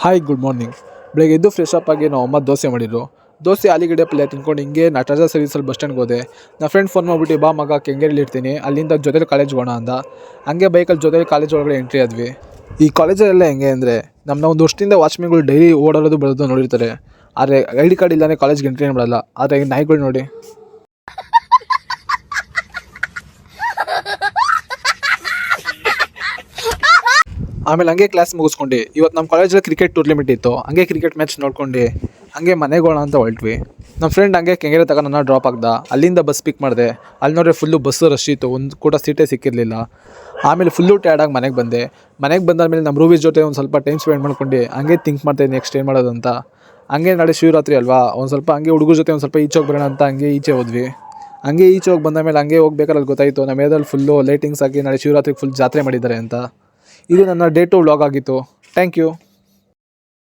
Hi good morning. ಬೆಳಗ್ಗೆ ಎದ್ದು fresh up ಆಗಿ ನಾವು ಅಮ್ಮ ದೋಸೆ ಮಾಡಿದ್ರು. ದೋಸೆ ಆಲೂಗಡ್ಡೆ ಪಲ್ಯ ತಿನ್ಕೊಂಡು ಹಿಂಗೆ ನಟರಾಜ ಸರ್ವಿಸಲ್ಲಿ ಬಸ್ ಸ್ಟ್ಯಾಂಡ್ಗೆ ಹೋದೆ. ನನ್ನ ಫ್ರೆಂಡ್ ಫೋನ್ ಮಾಡಿಬಿಟ್ಟು ಬಾ ಮಗ ಕೆಂಗೇರಿಲಿ ಇರ್ತೀನಿ, ಅಲ್ಲಿಂದ ಜೊತೆಲಿ ಕಾಲೇಜ್ಗೆ ಹೋಗೋಣ ಅಂದ. ಹಂಗೆ ಬೈಕಲ್ಲಿ ಜೊತೆಲಿ ಕಾಲೇಜ್ ಒಳಗಡೆ ಎಂಟ್ರಿ ಆದ್ವಿ. ಈ ಕಾಲೇಜಲ್ಲೆಲ್ಲ ಹೆಂಗೆ ಅಂದರೆ ನಮ್ಮನ್ನ ಒಂದು ವರ್ಷದಿಂದ ವಾಚ್ಮೆನ್ಗಳು ಡೈಲಿ ಓಡಾಡೋದು ಬರೋದು ನೋಡಿರ್ತಾರೆ. ಆದರೆ ಐ ಡಿ ಕಾರ್ಡ್ ಇಲ್ಲದೇ ಕಾಲೇಜ್ಗೆ ಎಂಟ್ರಿ ಮಾಡಲ್ಲ. ಆದರೆ ಈ ನಾಯಿಗಳು ನೋಡಿ. ಆಮೇಲೆ ಹಂಗೆ ಕ್ಲಾಸ್ ಮುಗಿಸ್ಕೊಂಡು ಇವತ್ತು ನಮ್ಮ ಕಾಲೇಜಲ್ಲಿ ಕ್ರಿಕೆಟ್ ಟೂರ್ನಮೆಂಟ್ ಇತ್ತು. ಹಂಗೆ ಕ್ರಿಕೆಟ್ ಮ್ಯಾಚ್ ನೋಡ್ಕೊಂಡು ಹಂಗೆ ಮನೆಗೆ ಹೋಗೋಣ ಅಂತ ಹೊರಟ್ವಿ. ನಮ್ಮ ಫ್ರೆಂಡ್ ಹಂಗೆ ಕೆಂಗೇರಿ ತಗೊಂಡು ನನ್ನ ಡ್ರಾಪ್ ಆಗ್ದ. ಅಲ್ಲಿಂದ ಬಸ್ ಪಿಕ್ ಮಾಡಿದೆ. ಅಲ್ಲಿ ನೋಡ್ರೆ ಫುಲ್ಲು ಬಸ್ಸು ರಶ್ ಇತ್ತು, ಒಂದು ಕೂಡ ಸೀಟೇ ಸಿಕ್ಕಿರಲಿಲ್ಲ. ಆಮೇಲೆ ಫುಲ್ಲು ಟಯರ್ಡಾಗಿ ಮನೆಗೆ ಬಂದೆ. ಮನೆಗೆ ಬಂದಾದಮೇಲೆ ನಮ್ಮ ರೂಮೀಸ್ ಜೊತೆ ಒಂದು ಸ್ವಲ್ಪ ಟೈಮ್ ಸ್ಪೆಂಡ್ ಮಾಡ್ಕೊಂಡು ಹಂಗೆ ಥಿಂಕ್ ಮಾಡ್ತಾಯಿದ್ದೀನಿ ನೆಕ್ಸ್ಟ್ ಏನು ಮಾಡೋದು ಅಂತ. ಹಂಗೆ ನಾಳೆ ಶಿವರಾತ್ರಿ ಅಲ್ವಾ, ಒಂದು ಸ್ವಲ್ಪ ಹಂಗೆ ಹುಡುಗರ ಜೊತೆ ಒಂದು ಸ್ವಲ್ಪ ಈಚೆ ಹೋಗಿ ಬರೋಣ ಅಂತ ಹಂಗೆ ಈಚೆ ಹೋದ್ವಿ. ಹಂಗೆ ಈಚೆ ಹೋಗಿ ಬಂದಮೇಲೆ ಹಂಗೆ ಹೋಗ್ಬೇಕಾದ್ರೆ ಗೊತ್ತಾಯಿತು ನಮ್ಮ ಏರಿಯಾದಲ್ಲಿ ಫುಲ್ಲು ಲೈಟಿಂಗ್ಸ್ ಹಾಕಿ ನಾಳೆ ಶಿವರಾತ್ರಿಗೆ ಫುಲ್ ಜಾತ್ರೆ ಮಾಡಿದ್ದಾರೆ ಅಂತ. ಇದು ನನ್ನ ಡೇ ಟು ವ್ಲಾಗ್ ಆಗಿತ್ತು. Thank you.